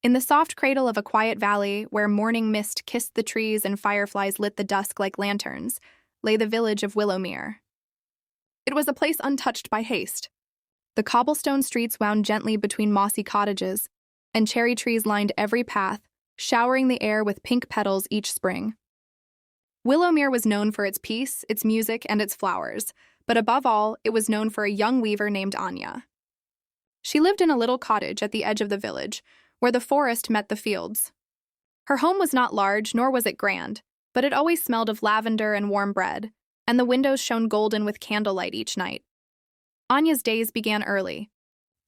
In the soft cradle of a quiet valley where morning mist kissed the trees and fireflies lit the dusk like lanterns, lay the village of Willowmere. It was a place untouched by haste. The cobblestone streets wound gently between mossy cottages, and cherry trees lined every path, showering the air with pink petals each spring. Willowmere was known for its peace, its music, and its flowers, but above all, it was known for a young weaver named Anya. She lived in a little cottage at the edge of the village, where the forest met the fields. Her home was not large, nor was it grand, but it always smelled of lavender and warm bread, and the windows shone golden with candlelight each night. Anya's days began early.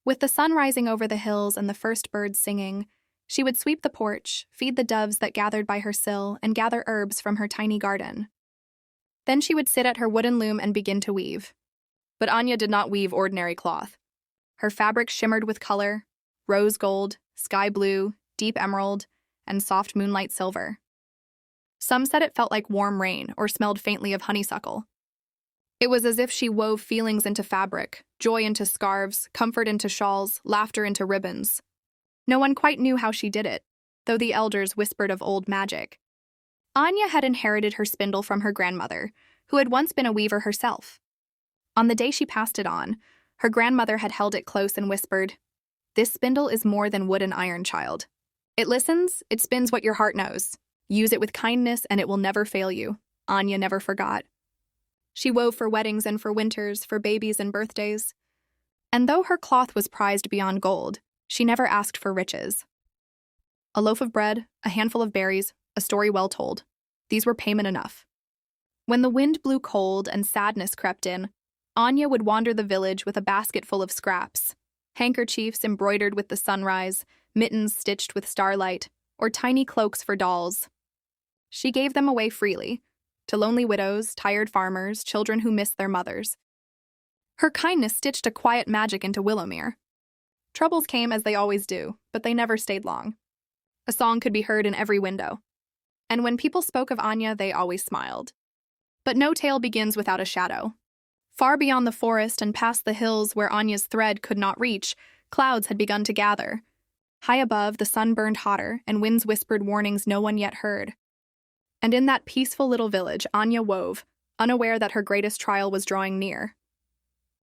With the sun rising over the hills and the first birds singing, she would sweep the porch, feed the doves that gathered by her sill, and gather herbs from her tiny garden. Then she would sit at her wooden loom and begin to weave. But Anya did not weave ordinary cloth. Her fabric shimmered with color: rose gold, sky blue, deep emerald, and soft moonlight silver. Some said it felt like warm rain or smelled faintly of honeysuckle. It was as if she wove feelings into fabric, joy into scarves, comfort into shawls, laughter into ribbons. No one quite knew how she did it, though the elders whispered of old magic. Anya had inherited her spindle from her grandmother, who had once been a weaver herself. On the day she passed it on, her grandmother had held it close and whispered, "This spindle is more than wood and iron, child. It listens, it spins what your heart knows. Use it with kindness and it will never fail you." Anya never forgot. She wove for weddings and for winters, for babies and birthdays. And though her cloth was prized beyond gold, she never asked for riches. A loaf of bread, a handful of berries, a story well told. These were payment enough. When the wind blew cold and sadness crept in, Anya would wander the village with a basket full of scraps: handkerchiefs embroidered with the sunrise, mittens stitched with starlight, or tiny cloaks for dolls. She gave them away freely, to lonely widows, tired farmers, children who missed their mothers. Her kindness stitched a quiet magic into Willowmere. Troubles came as they always do, but they never stayed long. A song could be heard in every window. And when people spoke of Anya, they always smiled. But no tale begins without a shadow. Far beyond the forest and past the hills where Anya's thread could not reach, clouds had begun to gather. High above, the sun burned hotter, and winds whispered warnings no one yet heard. And in that peaceful little village, Anya wove, unaware that her greatest trial was drawing near.